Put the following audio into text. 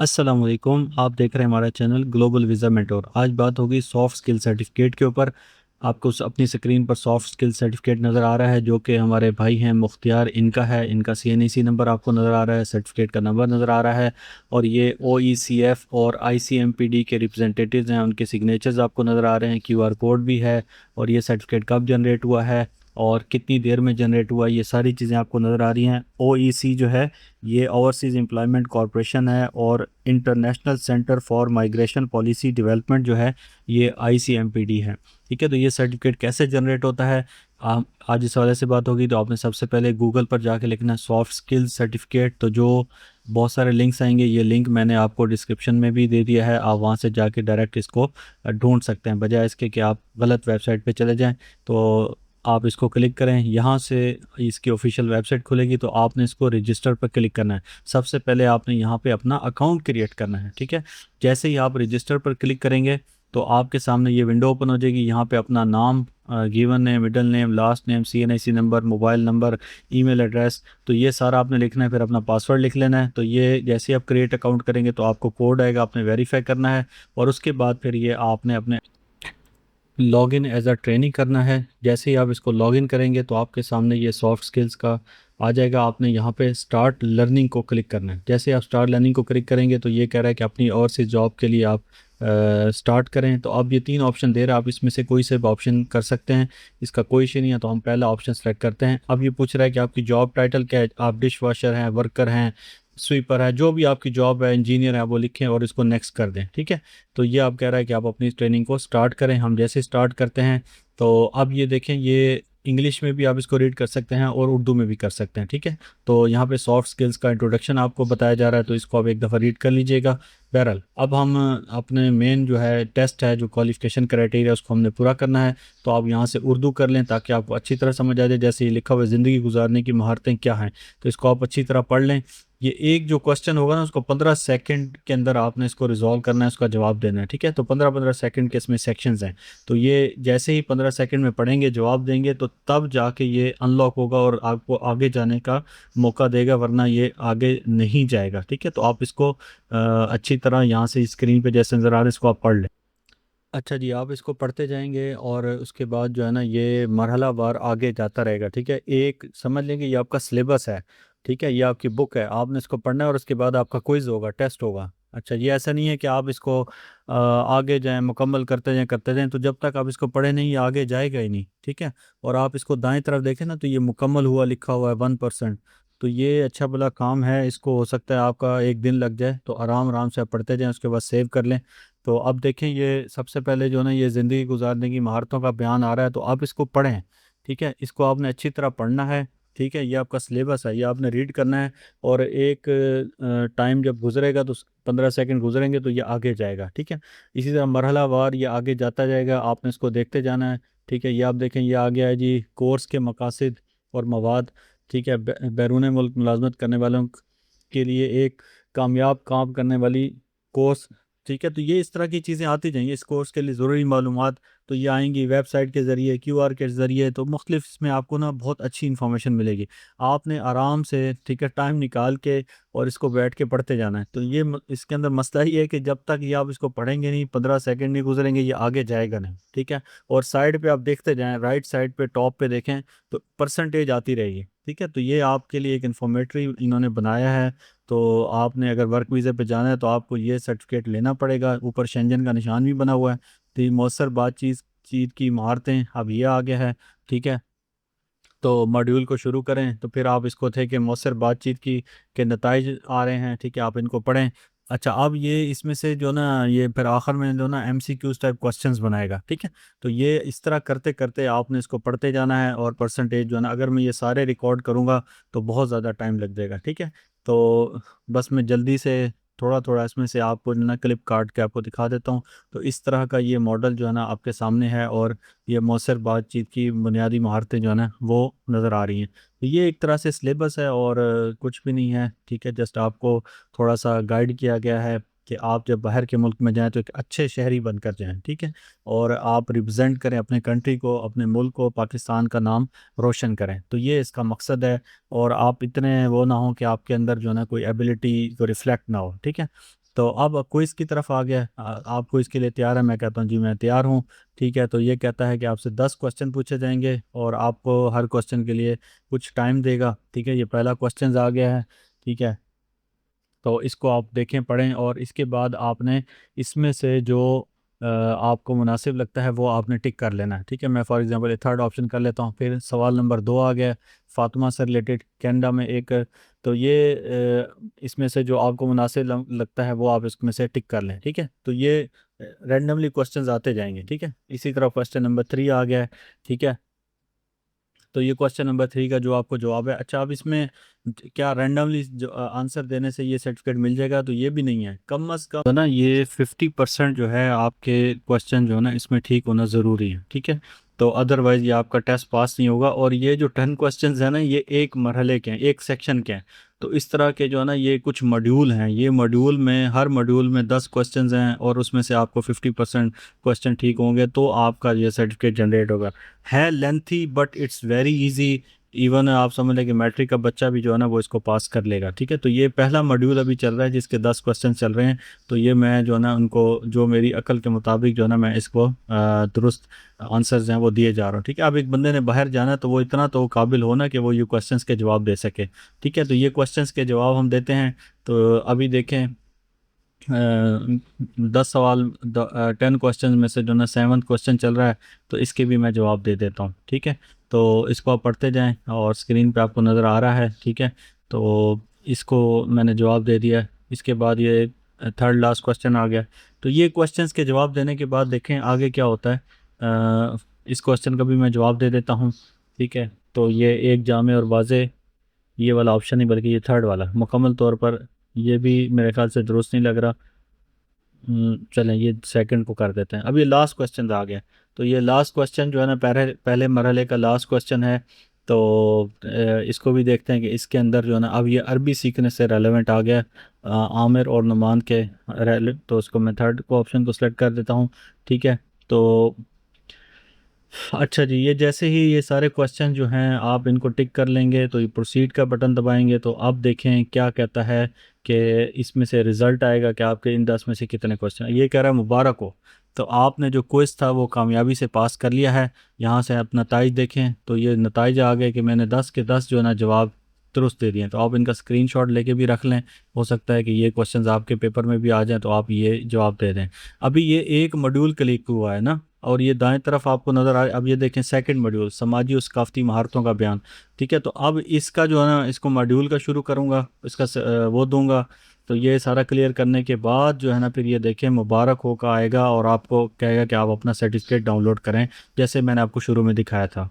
अस्सलाम वालेकुम। आप देख रहे हैं हमारा चैनल ग्लोबल वीज़ा मेंटोर। आज बात होगी सॉफ्ट स्किल सर्टिफिकेट के ऊपर। आपको अपनी स्क्रीन पर सॉफ्ट स्किल सर्टिफिकेट नज़र आ रहा है जो कि हमारे भाई हैं मुख्तियार, इनका है। इनका CNEC नंबर आपको नज़र आ रहा है, सर्टिफिकेट का नंबर नज़र आ रहा है। और ये OECF और ICMPD के रिप्रेजेंटेटिव्स हैं, उनके सिग्नेचर्स आपको नज़र आ रहे हैं। QR कोड भी है। और ये सर्टिफिकेट कब जनरेट हुआ है और कितनी देर में जनरेट हुआ, ये सारी चीज़ें आपको नज़र आ रही हैं। OEC जो है ये ओवरसीज़ एम्प्लॉयमेंट कॉरपोरेशन है, और international centre for migration policy development जो है ये ICMPD है। ठीक है, तो ये सर्टिफिकेट कैसे जनरेट होता है, आज इस हवाले से बात होगी। तो आपने सबसे पहले गूगल पर जाके लिखना सॉफ्ट स्किल सर्टिफिकेट, तो जो बहुत सारे लिंक्स आएंगे, ये लिंक मैंने आपको डिस्क्रिप्शन में भी दे दिया है। आप वहाँ से जाके डायरेक्ट इसको ढूंढ सकते हैं, बजाय इसके कि आप गलत वेबसाइट पे चले जाएं। तो आप इसको क्लिक करें, यहाँ से इसकी ऑफिशियल वेबसाइट खुलेगी। तो आपने इसको रजिस्टर पर क्लिक करना है। सबसे पहले आपने यहाँ पे अपना अकाउंट क्रिएट करना है। ठीक है, जैसे ही आप रजिस्टर पर क्लिक करेंगे तो आपके सामने ये विंडो ओपन हो जाएगी। यहाँ पे अपना नाम, given name, middle name, last name, CNIC number, mobile number, email address, तो ये सारा आपने लिखना है। फिर अपना पासवर्ड लिख लेना है। तो ये जैसे ही आप क्रिएट अकाउंट करेंगे तो आपको कोड आएगा, आपने वेरीफाई करना है। और उसके बाद फिर ये आपने अपने लॉगिन एज अ ट्रेनिंग करना है। जैसे ही आप इसको लॉगिन करेंगे तो आपके सामने ये सॉफ्ट स्किल्स का आ जाएगा। आपने यहाँ पे स्टार्ट लर्निंग को क्लिक करना है। जैसे आप स्टार्ट लर्निंग को क्लिक करेंगे तो ये कह रहा है कि अपनी और से जॉब के लिए आप स्टार्ट करें। तो अब ये 3 ऑप्शन दे रहा है, आप इसमें से कोई से भी ऑप्शन कर सकते हैं, इसका कोई इशू नहीं है। तो हम पहला ऑप्शन सेलेक्ट करते हैं। अब ये पूछ रहा है कि आपकी जॉब टाइटल क्या है, आप डिश वॉशर हैं, वर्कर हैं, स्वीपर है, जो भी आपकी जॉब है, इंजीनियर है, वो लिखें और इसको नेक्स्ट कर दें। ठीक है, तो ये आप कह रहा है कि आप अपनी ट्रेनिंग को स्टार्ट करें। हम जैसे स्टार्ट करते हैं तो अब ये देखें, ये इंग्लिश में भी आप इसको रीड कर सकते हैं और उर्दू में भी कर सकते हैं। ठीक है, तो यहाँ पे सॉफ्ट स्किल्स का इंट्रोडक्शन आपको बताया जा रहा है, तो इसको आप एक दफ़ा रीड कर लीजिएगा। बहरहाल अब हम अपने मेन जो है टेस्ट है, जो क्वालिफिकेशन क्राइटेरिया, उसको हमने पूरा करना है। तो आप यहाँ से उर्दू कर लें ताकि आपको अच्छी तरह समझ आ जाए। जैसे ये लिखा हुआ है, ज़िंदगी गुजारने की महारतें क्या हैं, तो इसको आप अच्छी तरह पढ़ लें। ये एक जो क्वेश्चन होगा ना, उसको 15 सेकंड के अंदर आपने इसको रिजॉल्व करना है, उसका जवाब देना है। ठीक है, तो 15-15 सेकंड के इसमें सेक्शंस हैं। तो ये जैसे ही 15 सेकंड में पढ़ेंगे, जवाब देंगे, तो तब जाके ये अनलॉक होगा और आपको आगे जाने का मौका देगा, वरना ये आगे नहीं जाएगा। ठीक है, तो आप इसको अच्छी तरह यहाँ से स्क्रीन पे जैसे नज़र आ रहा है, इसको आप पढ़ लें। अच्छा जी, आप इसको पढ़ते जाएंगे और उसके बाद जो है ना, ये मरहला वार आगे जाता रहेगा। ठीक है, एक समझ लेंगे ये आपका सिलेबस है। ठीक है, ये आपकी बुक है, आपने इसको पढ़ना है और उसके बाद आपका क्विज होगा, टेस्ट होगा। अच्छा, ये ऐसा नहीं है कि आप इसको आगे जाएं, मुकम्मल करते जाएं, तो जब तक आप इसको पढ़े नहीं, ये आगे जाएगा ही नहीं। ठीक है, और आप इसको दाएं तरफ देखें ना, तो ये मुकम्मल हुआ लिखा हुआ है 1%। तो ये अच्छा भला काम है, इसको हो सकता है आपका एक दिन लग जाए। तो आराम आराम से आप पढ़ते जाएं, उसके बाद सेव कर लें। तो अब देखें, ये सबसे पहले जो ना, ये ज़िंदगी गुजारने की महारतों का बयान आ रहा है, तो आप इसको पढ़ें। ठीक है, इसको आपने अच्छी तरह पढ़ना है। ठीक है, ये आपका सिलेबस है, ये आपने रीड करना है। और एक टाइम जब गुजरेगा, तो 15 सेकंड गुजरेंगे तो ये आगे जाएगा। ठीक है, इसी तरह मरहला वार ये आगे जाता जाएगा, आपने इसको देखते जाना है। ठीक है, ये आप देखें, ये आ गया है जी, कोर्स के मकासद और मवाद। ठीक है, बैरून मुल्क मुलाजमत करने वालों के लिए एक कामयाब काम करने वाली कोर्स। ठीक है, तो ये इस तरह की चीज़ें आती जाएंगी। इस कोर्स के लिए ज़रूरी मालूमात तो ये आएंगी वेबसाइट के ज़रिए, QR के ज़रिए। तो मुख्तलिफ इसमें आपको ना बहुत अच्छी इन्फॉर्मेशन मिलेगी। आपने आराम से, ठीक है, टाइम निकाल के और इसको बैठ के पढ़ते जाना है। तो ये इसके अंदर मसला ही है कि जब तक ये आप इसको पढ़ेंगे नहीं, 15 सेकंड नहीं गुजरेंगे, ये आगे जाएगा नहीं। ठीक है, और साइड पे आप देखते जाएं, राइट साइड पे टॉप पे देखें तो परसेंटेज आती रहेगी। ठीक है, तो ये आपके लिए एक इन्फॉर्मेटरी इन्होंने बनाया है। तो आपने अगर वर्क वीज़े पे जाना है तो आपको ये सर्टिफिकेट लेना पड़ेगा। ऊपर शेंजन का निशान भी बना हुआ है। तो ये मौसर बातचीत चीत की महारतें, अब ये आ गया है। ठीक है, तो मॉड्यूल को शुरू करें। तो फिर आप इसको थे कि मौसर बातचीत की के नताइज आ रहे हैं। ठीक है, आप इनको पढ़ें। अच्छा, अब ये इसमें से जो ना, ये फिर आखिर में जो ना MCQs टाइप क्वेश्चंस बनाएगा। ठीक है, तो ये इस तरह करते करते आपने इसको पढ़ते जाना है। और परसेंटेज जो है ना, अगर मैं ये सारे रिकॉर्ड करूँगा तो बहुत ज़्यादा टाइम लग जाएगा। ठीक है, तो बस मैं जल्दी से थोड़ा थोड़ा इसमें से आपको जो ना क्लिप काट के आपको दिखा देता हूँ। तो इस तरह का ये मॉडल जो है ना आपके सामने है, और ये मौसर बातचीत की बुनियादी महारतें जो है ना वो नज़र आ रही हैं। तो ये एक तरह से सिलेबस है और कुछ भी नहीं है। ठीक है, जस्ट आपको थोड़ा सा गाइड किया गया है कि आप जब बाहर के मुल्क में जाएं तो एक अच्छे शहरी बनकर जाएं। ठीक है, और आप रिप्रेजेंट करें अपने कंट्री को, अपने मुल्क को, पाकिस्तान का नाम रोशन करें। तो ये इसका मकसद है। और आप इतने वो ना हो कि आपके अंदर जो है ना कोई एबिलिटी को रिफ्लेक्ट ना हो। ठीक है, तो अब क्विज़ की तरफ आ गया। आप क्विज़ के लिए तैयार है? मैं कहता हूँ जी मैं तैयार हूँ। ठीक है, तो ये कहता है कि आपसे 10 क्वेश्चन पूछे जाएंगे और आपको हर क्वेश्चन के लिए कुछ टाइम देगा। ठीक है, ये पहला क्वेश्चन आ गया है। ठीक है, तो इसको आप देखें, पढ़ें और इसके बाद आपने इसमें से जो आपको मुनासिब लगता है वो आपने टिक कर लेना है। ठीक है, मैं फॉर एग्जांपल ये थर्ड ऑप्शन कर लेता हूँ। फिर सवाल नंबर 2 आ गया, फातिमा से रिलेटेड, कनाडा में एक। तो ये इसमें से जो आपको मुनासिब लगता है वो आप इसमें से टिक कर लें। ठीक है, तो ये रैंडमली क्वेश्चंस आते जाएंगे। ठीक है, इसी तरह क्वेश्चन नंबर 3 आ गया है। ठीक है, तो ये क्वेश्चन नंबर 3 का जो आपको जवाब है। अच्छा, अब इसमें क्या रैंडमली जो आंसर देने से ये सर्टिफिकेट मिल जाएगा? तो ये भी नहीं है। कम अज़ कम तो ना ये 50% जो है आपके क्वेश्चन जो है ना इसमें ठीक होना ज़रूरी है। ठीक है, तो अदरवाइज़ ये आपका टेस्ट पास नहीं होगा। और ये जो 10 क्वेश्चंस हैं ना ये एक मरहले के हैं, एक सेक्शन के हैं। तो इस तरह के जो है ना ये कुछ मॉड्यूल हैं, ये मॉड्यूल में हर मॉड्यूल में 10 क्वेश्चंस हैं और उसमें से आपको 50% क्वेश्चन ठीक होंगे तो आपका ये सर्टिफिकेट जनरेट होगा। है lengthy but it's very easy. Even आप समझ लें कि मैट्रिक का बच्चा भी जो है ना वो इसको पास कर लेगा। ठीक है, तो ये पहला मॉड्यूल अभी चल रहा है जिसके 10 क्वेश्चन चल रहे हैं। तो ये मैं जो है ना उनको जो मेरी अकल के मुताबिक जो है ना मैं इसको दुरुस्त आंसर्स हैं वो दिए जा रहा हूँ। ठीक है, अब एक बंदे ने बाहर जाना है तो वो इतना तो काबिल हो ना कि वो ये क्वेश्चंस के जवाब दे सके। ठीक है, तो ये क्वेश्चंस के जवाब हम देते हैं। तो अभी देखें, 10 सवाल 10 क्वेश्चन में से जो ना 7th क्वेश्चन चल रहा है। तो इसके भी मैं जवाब दे देता हूँ। ठीक है, तो इसको आप पढ़ते जाएं और स्क्रीन पे आपको नज़र आ रहा है। ठीक है, तो इसको मैंने जवाब दे दिया है। इसके बाद ये थर्ड लास्ट क्वेश्चन आ गया। तो ये क्वेश्चंस के जवाब देने के बाद देखें आगे क्या होता है। इस क्वेश्चन का भी मैं जवाब दे देता हूँ। ठीक है, तो ये एक जामे और वाज़े, ये वाला ऑप्शन नहीं बल्कि ये थर्ड वाला मुकम्मल तौर पर, ये भी मेरे ख्याल से दुरुस्त नहीं लग रहा। चलें ये सेकंड को कर देते हैं। अब ये लास्ट क्वेश्चन आ गया। तो ये लास्ट क्वेश्चन जो है ना पहले पहले मरहले का लास्ट क्वेश्चन है। तो इसको भी देखते हैं कि इसके अंदर जो है ना अब ये अरबी सीखने से रेलेवेंट आ गया। आमिर और नुमान के तो उसको मैं थर्ड को ऑप्शन को सिलेक्ट कर देता हूँ। ठीक है, तो अच्छा जी, ये जैसे ही ये सारे क्वेश्चन जो हैं आप इनको टिक कर लेंगे तो ये प्रोसीड का बटन दबाएंगे तो अब देखें क्या कहता है कि इसमें से रिज़ल्ट आएगा कि आपके इन 10 में से कितने क्वेश्चन। ये कह रहा है मुबारक हो, तो आपने जो क्विज़ था वो कामयाबी से पास कर लिया है। यहाँ से आप नताइज देखें तो ये नताइज आ गए कि मैंने 10 के 10 जो है ना जवाब दुरुस्त दे दिए। तो आप इनका स्क्रीनशॉट लेके भी रख लें, हो सकता है कि ये क्वेश्चंस आपके पेपर में भी आ जाएं तो आप ये जवाब दे दें। अभी ये एक मॉड्यूल क्लिक हुआ है ना, और ये दाएं तरफ आपको नज़र आ। अब ये देखें सेकंड मॉड्यूल, समाजी और सकाफती महारतों का बयान। ठीक है, तो अब इसका जो है ना इसको मॉड्यूल का शुरू करूँगा, इसका वो दूंगा। तो ये सारा क्लियर करने के बाद जो है ना फिर ये देखें मुबारक हो का आएगा और आपको कहेगा कि आप अपना सर्टिफिकेट डाउनलोड करें, जैसे मैंने आपको शुरू में दिखाया था।